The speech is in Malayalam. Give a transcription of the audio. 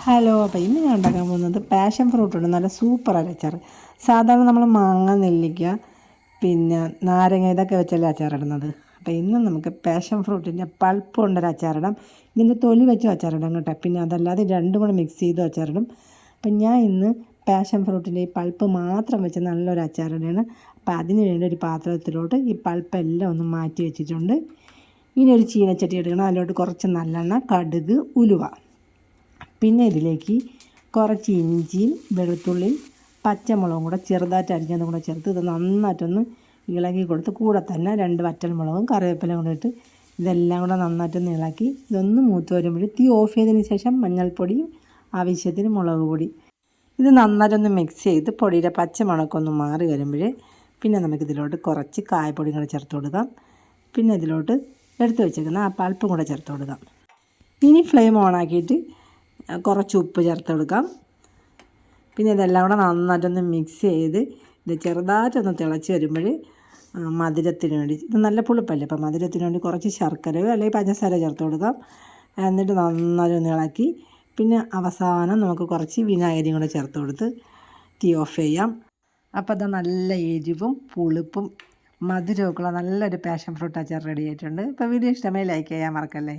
ഹലോ, അപ്പോൾ ഇന്ന് ഞാൻ ഉണ്ടാക്കാൻ പോകുന്നത് പാഷൻ ഫ്രൂട്ട് ഉണ്ട്. നല്ല സൂപ്പർ അച്ചാർ. സാധാരണ നമ്മൾ മാങ്ങ, നെല്ലിക്ക, പിന്നെ നാരങ്ങ ഇതൊക്കെ വെച്ചല്ലേ അച്ചാറിടുന്നത്. അപ്പോൾ ഇന്ന് നമുക്ക് പാഷൻ ഫ്രൂട്ടിൻ്റെ പൾപ്പ് കൊണ്ടൊരു അച്ചാറിടാം. ഇതിൻ്റെ തൊലി വെച്ച് അച്ചാറിടാം കേട്ടോ. പിന്നെ അതല്ലാതെ രണ്ടും കൂടെ മിക്സ് ചെയ്ത് അച്ചാറിടും. അപ്പം ഞാൻ ഇന്ന് പാഷൻ ഫ്രൂട്ടിൻ്റെ ഈ പൾപ്പ് മാത്രം വെച്ച് നല്ലൊരു അച്ചാറിടാണ്. അപ്പോൾ അതിന് വേണ്ടി ഒരു പാത്രത്തിലോട്ട് ഈ പൾപ്പെല്ലാം ഒന്ന് മാറ്റി വെച്ചിട്ടുണ്ട്. ഇനി ഒരു ചീനച്ചട്ടി എടുക്കണം. അതിലോട്ട് കുറച്ച് നല്ലെണ്ണ, കടുക്, ഉലുവ, പിന്നെ ഇതിലേക്ക് കുറച്ച് ഇഞ്ചിയും വെളുത്തുള്ളിയും പച്ചമുളകും കൂടെ ചെറുതായിട്ട് അരിഞ്ഞതും കൂടെ ചേർത്ത് ഇത് നന്നായിട്ടൊന്ന് ഇളക്കി കൊടുത്ത് കൂടെ തന്നെ 2 വറ്റൽമുളകും കറിവേപ്പിലയും കൂടെ ഇട്ട് ഇതെല്ലാം കൂടെ നന്നായിട്ടൊന്ന് ഇളക്കി ഇതൊന്ന് മൂത്ത് വരുമ്പോൾ തീ ഓഫ് ചെയ്തതിന് ശേഷം മഞ്ഞൾപ്പൊടിയും ആവശ്യത്തിന് മുളക് പൊടി ഇത് നന്നായിട്ടൊന്ന് മിക്സ് ചെയ്ത് പൊടിയുടെ പച്ചമണക്കൊന്ന് മാറി വരുമ്പോൾ പിന്നെ നമുക്കിതിലോട്ട് കുറച്ച് കായപ്പൊടിയും കൂടെ ചേർത്ത് കൊടുക്കാം. പിന്നെ ഇതിലോട്ട് എടുത്ത് വെച്ചേക്കുന്ന ആ പൾപ്പും കൂടെ ചേർത്ത് കൊടുക്കാം. ഇനി ഫ്ലെയിം ഓണാക്കിയിട്ട് കുറച്ച് ഉപ്പ് ചേർത്ത് കൊടുക്കാം. പിന്നെ ഇതെല്ലാം കൂടെ നന്നായിട്ടൊന്ന് മിക്സ് ചെയ്ത് ഇത് ചെറുതായിട്ടൊന്ന് തിളച്ച് വരുമ്പോൾ മധുരത്തിന് വേണ്ടി ഇത് നല്ല പുളിപ്പല്ലേ, അപ്പോൾ മധുരത്തിന് വേണ്ടി കുറച്ച് ശർക്കരയോ അല്ലെങ്കിൽ പഞ്ചസാര ചേർത്ത് കൊടുക്കാം. എന്നിട്ട് നന്നായിട്ടൊന്ന് ഇളക്കി പിന്നെ അവസാനം നമുക്ക് കുറച്ച് വിനാഗിരിയും കൂടെ ചേർത്ത് കൊടുത്ത് തീ ഓഫ് ചെയ്യാം. അപ്പോൾ അത് നല്ല എരിവും പുളിപ്പും മധുരമൊക്കെയുള്ള നല്ലൊരു പാഷൻ ഫ്രൂട്ട് അച്ചാർ റെഡി ആയിട്ടുണ്ട്. അപ്പോൾ വീഡിയോ ഇഷ്ടമായി ലൈക്ക് ചെയ്യാൻ മറക്കല്ലേ.